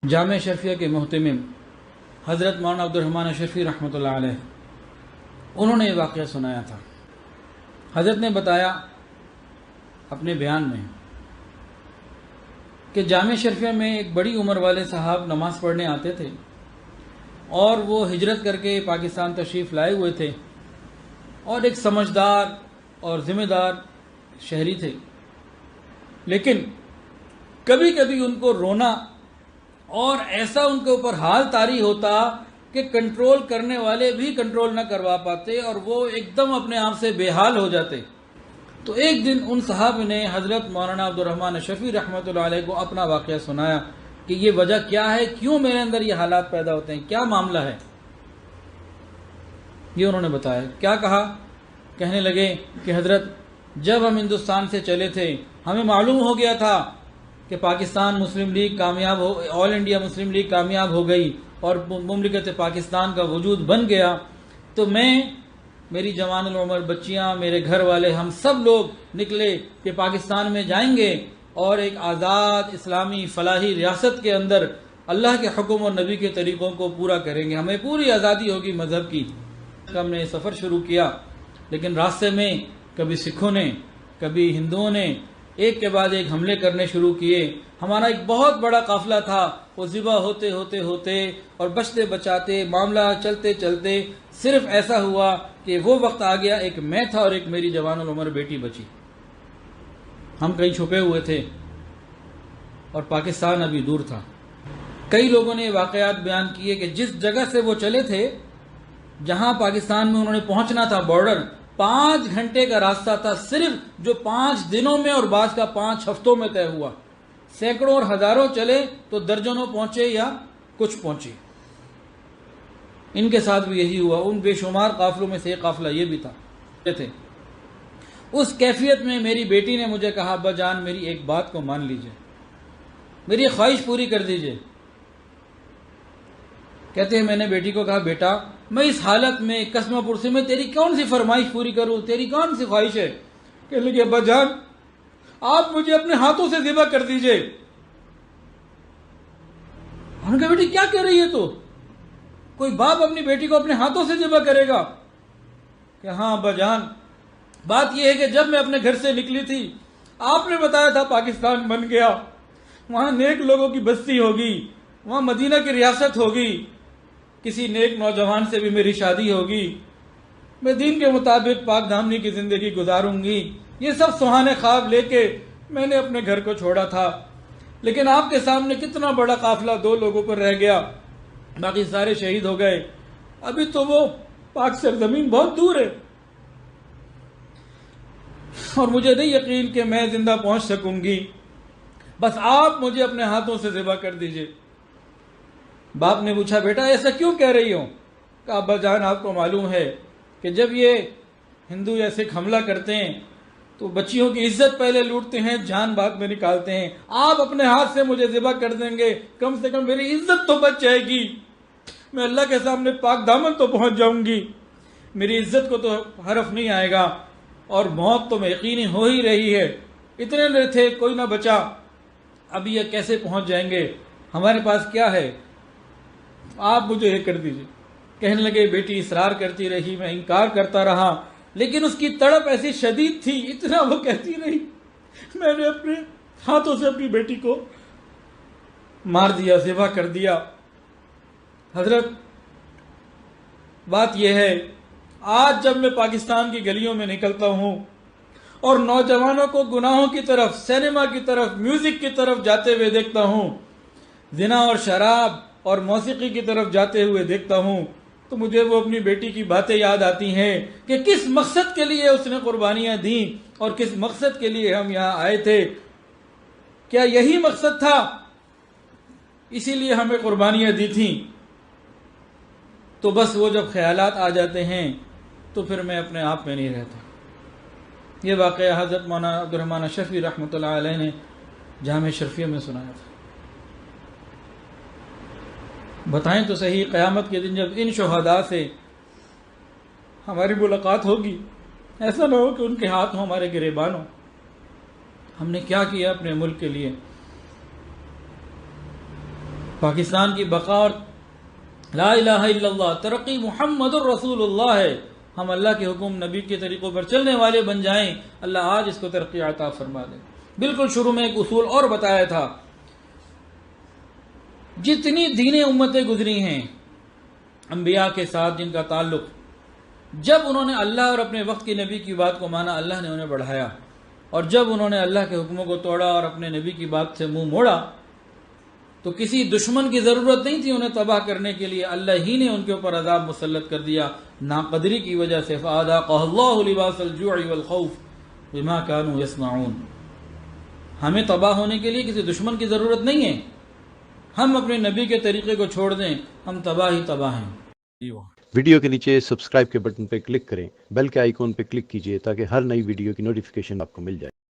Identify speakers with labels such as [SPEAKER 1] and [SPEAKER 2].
[SPEAKER 1] جامع اشرفیہ کے محتمم حضرت مولانا عبدالرحمن اشرفی رحمۃ اللہ علیہ انہوں نے یہ واقعہ سنایا تھا۔ حضرت نے بتایا اپنے بیان میں کہ جامع اشرفیہ میں ایک بڑی عمر والے صاحب نماز پڑھنے آتے تھے اور وہ ہجرت کر کے پاکستان تشریف لائے ہوئے تھے اور ایک سمجھدار اور ذمہ دار شہری تھے، لیکن کبھی کبھی ان کو رونا اور ایسا ان کے اوپر حال طاری ہوتا کہ کنٹرول کرنے والے بھی کنٹرول نہ کروا پاتے اور وہ ایک دم اپنے آپ سے بے حال ہو جاتے۔ تو ایک دن ان صاحب نے حضرت مولانا عبدالرحمن اشرفی رحمۃ اللہ علیہ کو اپنا واقعہ سنایا کہ یہ وجہ کیا ہے، کیوں میرے اندر یہ حالات پیدا ہوتے ہیں، کیا معاملہ ہے۔ یہ انہوں نے بتایا۔ کیا کہا؟ کہنے لگے کہ حضرت جب ہم ہندوستان سے چلے تھے ہمیں معلوم ہو گیا تھا کہ پاکستان مسلم لیگ کامیاب ہو، آل انڈیا مسلم لیگ کامیاب ہو گئی اور مملکت پاکستان کا وجود بن گیا، تو میں، میری جوان العمر بچیاں، میرے گھر والے، ہم سب لوگ نکلے کہ پاکستان میں جائیں گے اور ایک آزاد اسلامی فلاحی ریاست کے اندر اللہ کے حکم اور نبی کے طریقوں کو پورا کریں گے، ہمیں پوری آزادی ہوگی مذہب کی۔ ہم نے سفر شروع کیا، لیکن راستے میں کبھی سکھوں نے کبھی ہندوؤں نے ایک کے بعد ایک حملے کرنے شروع کیے۔ ہمارا ایک بہت بڑا قافلہ تھا، وہ ذبح ہوتے ہوتے ہوتے اور بچتے بچاتے معاملہ چلتے چلتے صرف ایسا ہوا کہ وہ وقت آ گیا، ایک میں تھا اور ایک میری جوان العمر بیٹی بچی۔ ہم کہیں چھپے ہوئے تھے اور پاکستان ابھی دور تھا۔ کئی لوگوں نے واقعات بیان کیے کہ جس جگہ سے وہ چلے تھے، جہاں پاکستان میں انہوں نے پہنچنا تھا، بارڈر 5 گھنٹے کا راستہ تھا، صرف جو 5 دنوں میں اور بعض کا 5 ہفتوں میں طے ہوا۔ سینکڑوں اور ہزاروں چلے تو درجنوں پہنچے یا کچھ پہنچے۔ ان کے ساتھ بھی یہی ہوا۔ ان بے شمار قافلوں میں سے ایک قافلہ یہ بھی تھا۔ اس کیفیت میں میری بیٹی نے مجھے کہا، ابا جان میری ایک بات کو مان لیجئے، میری خواہش پوری کر دیجئے۔ کہتے ہیں میں نے بیٹی کو کہا، بیٹا میں اس حالت میں قسمہ پرسی میں تیری کون سی فرمائش پوری کروں، تیری کون سی خواہش ہے؟ کہنے لگے، ابا جان آپ مجھے اپنے ہاتھوں سے ذبح کر دیجئے۔ ہم نے کہا، بیٹی کیا کہہ رہی ہے تو؟ کوئی باپ اپنی بیٹی کو اپنے ہاتھوں سے ذبح کرے گا؟ کہ ہاں ابا جان، بات یہ ہے کہ جب میں اپنے گھر سے نکلی تھی، آپ نے بتایا تھا پاکستان بن گیا، وہاں نیک لوگوں کی بستی ہوگی، وہاں مدینہ کی ریاست ہوگی، کسی نیک نوجوان سے بھی میری شادی ہوگی، میں دین کے مطابق پاک دامنی کی زندگی گزاروں گی۔ یہ سب سہانے خواب لے کے میں نے اپنے گھر کو چھوڑا تھا، لیکن آپ کے سامنے کتنا بڑا قافلہ 2 لوگوں پر رہ گیا، باقی سارے شہید ہو گئے، ابھی تو وہ پاک سرزمین بہت دور ہے اور مجھے نہیں یقین کہ میں زندہ پہنچ سکوں گی، بس آپ مجھے اپنے ہاتھوں سے ذبح کر دیجئے۔ باپ نے پوچھا، بیٹا ایسا کیوں کہہ رہی ہو؟ کہا، ابا جان آپ کو معلوم ہے کہ جب یہ ہندو یا سکھ حملہ کرتے ہیں تو بچیوں کی عزت پہلے لوٹتے ہیں، جان بعد میں نکالتے ہیں، آپ اپنے ہاتھ سے مجھے ذبح کر دیں گے، کم سے کم میری عزت تو بچ جائے گی، میں اللہ کے سامنے پاک دامن تو پہنچ جاؤں گی، میری عزت کو تو حرف نہیں آئے گا، اور موت تو میں یقینی ہو ہی رہی ہے، اتنے تھے کوئی نہ بچا، اب یہ کیسے پہنچ جائیں گے، ہمارے پاس کیا ہے، آپ مجھے یہ کر دیجئے۔ کہنے لگے، بیٹی اصرار کرتی رہی، میں انکار کرتا رہا، لیکن اس کی تڑپ ایسی شدید تھی، اتنا وہ کہتی رہی، میں نے اپنے ہاتھوں سے اپنی بیٹی کو مار دیا، ذبح کر دیا۔ حضرت بات یہ ہے، آج جب میں پاکستان کی گلیوں میں نکلتا ہوں اور نوجوانوں کو گناہوں کی طرف، سینما کی طرف، میوزک کی طرف جاتے ہوئے دیکھتا ہوں، زنا اور شراب اور موسیقی کی طرف جاتے ہوئے دیکھتا ہوں، تو مجھے وہ اپنی بیٹی کی باتیں یاد آتی ہیں کہ کس مقصد کے لیے اس نے قربانیاں دیں اور کس مقصد کے لیے ہم یہاں آئے تھے، کیا یہی مقصد تھا، اسی لیے ہمیں قربانیاں دی تھیں؟ تو بس وہ جب خیالات آ جاتے ہیں تو پھر میں اپنے آپ میں نہیں رہتا۔ یہ واقعہ حضرت مولانا عبدالرحمن اشرفی رحمۃ اللہ علیہ نے جامع اشرفیہ میں سنایا تھا۔ بتائیں تو صحیح، قیامت کے دن جب ان شہداء سے ہماری ملاقات ہوگی، ایسا نہ ہو کہ ان کے ہاتھ ہوں ہمارے گریبان ہوں، ہم نے کیا کیا اپنے ملک کے لیے۔ پاکستان کی بقا اور لا الہ الا اللہ ترقی محمد الرسول اللہ ہے، ہم اللہ کے حکم نبی کے طریقوں پر چلنے والے بن جائیں، اللہ آج اس کو ترقی عطا فرما دے۔ بالکل شروع میں ایک اصول اور بتایا تھا، جتنی دینیں امتیں گزری ہیں انبیاء کے ساتھ جن کا تعلق، جب انہوں نے اللہ اور اپنے وقت کے نبی کی بات کو مانا اللہ نے انہیں بڑھایا، اور جب انہوں نے اللہ کے حکموں کو توڑا اور اپنے نبی کی بات سے منہ موڑا تو کسی دشمن کی ضرورت نہیں تھی انہیں تباہ کرنے کے لیے، اللہ ہی نے ان کے اوپر عذاب مسلط کر دیا ناقدری کی وجہ سے۔ فَأَذَاقَهُ اللَّهُ لِبَاسَ الْجُوعِ وَالْخَوْفِ بِمَا كَانُوا يَصْنَعُونَ۔ ہمیں تباہ ہونے کے لیے کسی دشمن کی ضرورت نہیں ہے، ہم اپنے نبی کے طریقے کو چھوڑ دیں، ہم تباہ ہی تباہ ہیں۔
[SPEAKER 2] ویڈیو کے نیچے سبسکرائب کے بٹن پہ کلک کریں، بیل کے آئیکن پہ کلک کیجئے تاکہ ہر نئی ویڈیو کی نوٹیفیکیشن آپ کو مل جائے۔